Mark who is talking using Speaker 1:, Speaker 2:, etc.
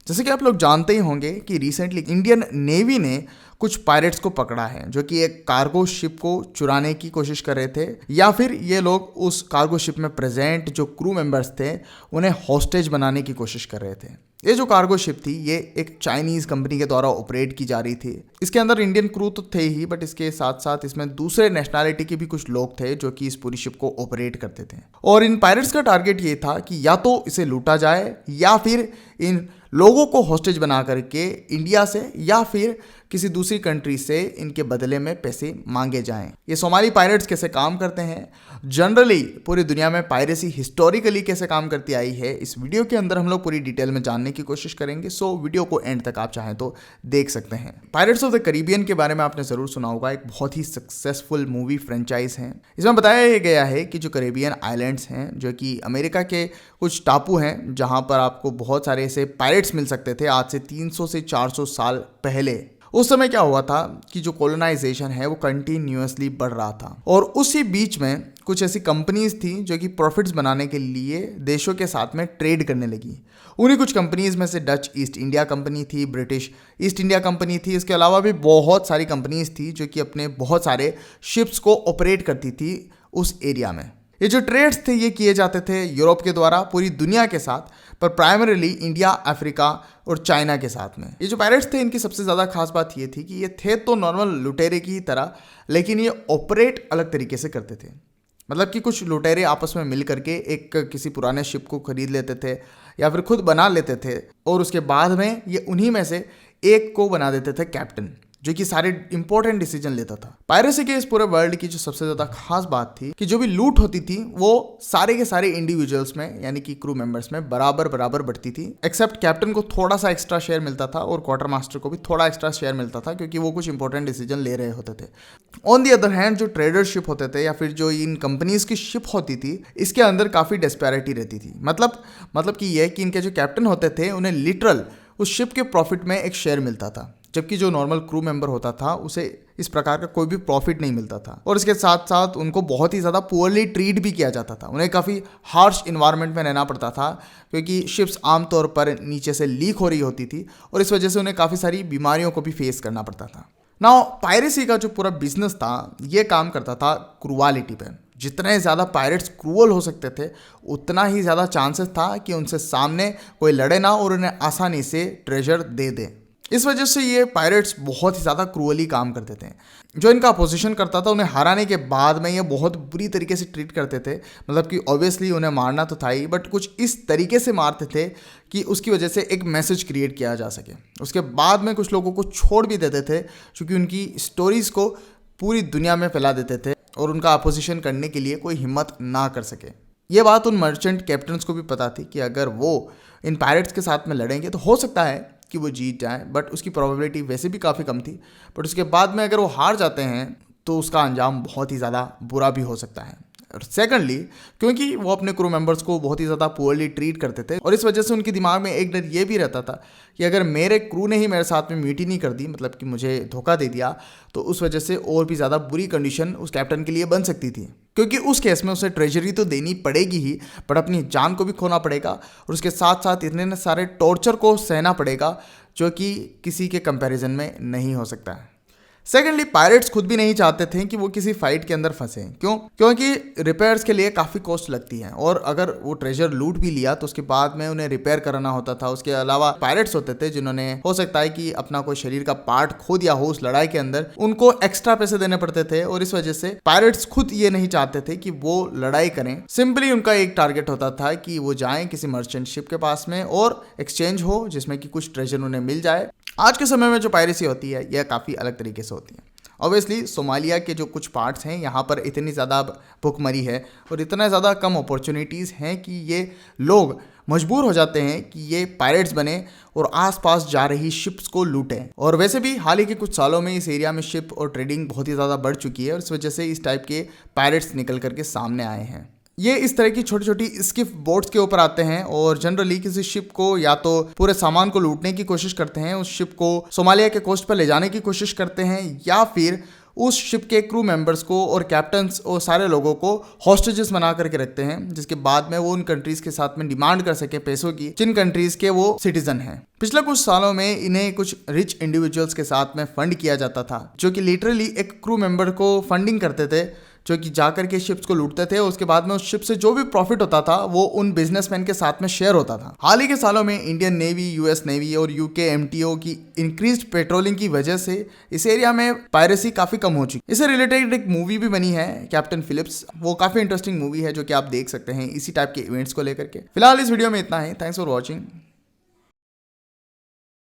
Speaker 1: जैसे कि आप लोग जानते ही होंगे कि रिसेंटली इंडियन नेवी ने कुछ पायरेट्स को पकड़ा है जो कि एक कार्गो शिप को चुराने की कोशिश कर रहे थे, या फिर ये लोग उस कार्गो शिप में प्रेजेंट जो क्रू मेंबर्स थे उन्हें हॉस्टेज बनाने की कोशिश कर रहे थे। ये जो कार्गो शिप थी ये एक चाइनीज कंपनी के द्वारा ऑपरेट की जा रही थी। इसके अंदर इंडियन क्रू तो थे ही, बट इसके साथ साथ इसमें दूसरे नेशनैलिटी के भी कुछ लोग थे जो कि इस पूरी शिप को ऑपरेट करते थे। और इन पायरेट्स का टारगेट ये था कि या तो इसे लूटा जाए या फिर इन लोगों को हॉस्टेज बना करके इंडिया से या फिर किसी दूसरी कंट्री से इनके बदले में पैसे मांगे जाएं। ये सोमाली पायरेट्स कैसे काम करते हैं, जनरली पूरी दुनिया में पायरेसी हिस्टोरिकली कैसे काम करती आई है, इस वीडियो के अंदर हम लोग पूरी डिटेल में जानने की कोशिश करेंगे। सो वीडियो को एंड तक आप चाहें तो देख सकते हैं। पायरेट्स ऑफ द कैरिबियन के बारे में आपने जरूर सुना होगा, एक बहुत ही सक्सेसफुल मूवी फ्रेंचाइज है। इसमें बताया गया है कि जो कैरिबियन आइलैंड्स हैं जो कि अमेरिका के कुछ टापू हैं जहां पर आपको बहुत सारे ऐसे पायरेट्स मिल सकते थे आज से 300 से 400 साल पहले। उस समय क्या हुआ था कि जो कॉलोनाइजेशन है वो कंटिन्यूअसली बढ़ रहा था और उसी बीच में कुछ ऐसी कंपनीज थी जो कि प्रॉफिट्स बनाने के लिए देशों के साथ में ट्रेड करने लगी। उन्हीं कुछ कंपनीज में से डच ईस्ट इंडिया कंपनी थी, ब्रिटिश ईस्ट इंडिया कंपनी थी, इसके अलावा भी बहुत सारी कंपनीज थी जो कि अपने बहुत सारे शिप्स को ऑपरेट करती थी उस एरिया में। ये जो ट्रेड्स थे ये किए जाते थे यूरोप के द्वारा पूरी दुनिया के साथ, पर प्राइमरीली इंडिया, अफ्रीका और चाइना के साथ में। ये जो पायरेट्स थे इनकी सबसे ज़्यादा खास बात ये थी कि ये थे तो नॉर्मल लुटेरे की ही तरह, लेकिन ये ऑपरेट अलग तरीके से करते थे। मतलब कि कुछ लुटेरे आपस में मिल करके एक किसी पुराने शिप को खरीद लेते थे या फिर खुद बना लेते थे और उसके बाद में ये उन्हीं में से एक को बना देते थे कैप्टन, जो कि सारे इंपॉर्टेंट डिसीजन लेता था। पायरेसी के इस पूरे वर्ल्ड की जो सबसे ज्यादा खास बात थी कि जो भी लूट होती थी वो सारे के सारे इंडिविजुअल्स में यानी कि क्रू मेंबर्स में बराबर बराबर बढ़ती थी, एक्सेप्ट कैप्टन को थोड़ा सा एक्स्ट्रा शेयर मिलता था और क्वार्टर मास्टर को भी थोड़ा एक्स्ट्रा शेयर मिलता था क्योंकि वो कुछ इंपॉर्टेंट डिसीजन ले रहे होते थे। ऑन दी अदर हैंड जो ट्रेडरशिप होते थे या फिर जो इन कंपनीज की शिप होती थी इसके अंदर काफी डिस्पैरिटी रहती थी। मतलब कि ये कि इनके जो कैप्टन होते थे उन्हें लिटरल उस शिप के प्रॉफिट में एक शेयर मिलता था, जबकि जो नॉर्मल क्रू मेंबर होता था उसे इस प्रकार का कोई भी प्रॉफिट नहीं मिलता था। और इसके साथ साथ उनको बहुत ही ज़्यादा पुअरली ट्रीट भी किया जाता था। उन्हें काफ़ी हार्श इन्वायरमेंट में रहना पड़ता था क्योंकि शिप्स आमतौर पर नीचे से लीक हो रही होती थी और इस वजह से उन्हें काफ़ी सारी बीमारियों को भी फेस करना पड़ता था। नाउ पायरेसी का जो पूरा बिजनेस था ये काम करता था क्रूअलिटी पे। जितने ज़्यादा पायरेट्स क्रूअल हो सकते थे उतना ही ज़्यादा चांसेस था कि उनसे सामने कोई लड़े ना और उन्हें आसानी से ट्रेजर दे दे। इस वजह से ये पायरेट्स बहुत ही ज़्यादा क्रूअली काम करते थे। जो इनका अपोजिशन करता था उन्हें हराने के बाद में ये बहुत बुरी तरीके से ट्रीट करते थे। मतलब कि ऑब्वियसली उन्हें मारना तो था ही, बट कुछ इस तरीके से मारते थे कि उसकी वजह से एक मैसेज क्रिएट किया जा सके। उसके बाद में कुछ लोगों को छोड़ भी देते थे क्योंकि उनकी स्टोरीज़ को पूरी दुनिया में फैला देते थे और उनका अपोजिशन करने के लिए कोई हिम्मत ना कर सके। ये बात उन मर्चेंट कैप्टन्स को भी पता थी कि अगर वो इन पायरेट्स के साथ में लड़ेंगे तो हो सकता है कि वो जीत जाए, बट उसकी प्रोबेबिलिटी वैसे भी काफ़ी कम थी। बट उसके बाद में अगर वो हार जाते हैं तो उसका अंजाम बहुत ही ज़्यादा बुरा भी हो सकता है। और सेकंडली क्योंकि वो अपने क्रू मेंबर्स को बहुत ही ज़्यादा पुअरली ट्रीट करते थे और इस वजह से उनके दिमाग में एक डर ये भी रहता था कि अगर मेरे क्रू ने ही मेरे साथ में म्यूटिनी कर दी, मतलब कि मुझे धोखा दे दिया, तो उस वजह से और भी ज़्यादा बुरी कंडीशन उस कैप्टन के लिए बन सकती थी। क्योंकि उस केस में उसे ट्रेजरी तो देनी पड़ेगी ही, बट अपनी जान को भी खोना पड़ेगा और उसके साथ साथ इतने सारे टॉर्चर को सहना पड़ेगा जो कि किसी के कंपैरिजन में नहीं हो सकता है। सेकेंडली पायरेट्स खुद भी नहीं चाहते थे कि वो किसी फाइट के अंदर फंसे। क्योंकि रिपेयर्स के लिए काफ़ी कॉस्ट लगती है और अगर वो ट्रेजर लूट भी लिया तो उसके बाद में उन्हें रिपेयर कराना होता था। उसके अलावा पायरेट्स होते थे जिन्होंने हो सकता है कि अपना कोई शरीर का पार्ट खो दिया हो उस लड़ाई के अंदर, उनको एक्स्ट्रा पैसे देने पड़ते थे और इस वजह से पायरेट्स खुद ये नहीं चाहते थे कि वो लड़ाई करें। सिंपली उनका एक टारगेट होता था कि वो जाएं किसी मर्चेंट शिप के पास में और एक्सचेंज हो जिसमें कि कुछ ट्रेजर उन्हें मिल जाए। आज के समय में जो पायरेसी होती है यह काफ़ी अलग तरीके से होती है। ऑब्वियसली सोमालिया के जो कुछ पार्ट्स हैं यहाँ पर इतनी ज़्यादा भुखमरी है और इतना ज़्यादा कम अपॉर्चुनिटीज़ हैं कि ये लोग मजबूर हो जाते हैं कि ये पायरेट्स बने और आसपास जा रही शिप्स को लूटें। और वैसे भी हाल ही के कुछ सालों में इस एरिया में शिप और ट्रेडिंग बहुत ही ज़्यादा बढ़ चुकी है और इस वजह से इस टाइप के पायरेट्स निकल करके सामने आए हैं। ये इस तरह की छोटी छोटी स्किफ बोट्स के ऊपर आते हैं और जनरली किसी शिप को या तो पूरे सामान को लूटने की कोशिश करते हैं, उस शिप को सोमालिया के कोस्ट पर ले जाने की कोशिश करते हैं या फिर उस शिप के क्रू मेंबर्स को और कैप्टन्स और सारे लोगों को हॉस्टेजेस बना करके रखते हैं, जिसके बाद में वो उन कंट्रीज के साथ में डिमांड कर सके पैसों की जिन कंट्रीज के वो सिटीजन हैं। पिछले कुछ सालों में इन्हें कुछ रिच इंडिविजुअल्स के साथ में फंड किया जाता था, जो कि लिटरली एक क्रू मेंबर को फंडिंग करते थे, जो कि जाकर के शिप्स को लूटते थे। उसके बाद में उस शिप से जो भी प्रॉफिट होता था वो उन बिजनेसमैन के साथ में शेयर होता था। हाल ही के सालों में इंडियन नेवी, यूएस नेवी और यूके एमटीओ की इंक्रीज्ड पेट्रोलिंग की वजह से इस एरिया में पायरेसी काफी कम हो चुकी। इससे रिलेटेड एक मूवी भी बनी है कैप्टन फिलिप्स, वो काफी इंटरेस्टिंग मूवी है जो कि आप देख सकते हैं इसी टाइप के इवेंट्स को लेकर के। फिलहाल इस वीडियो में इतना ही। Thanks for watching.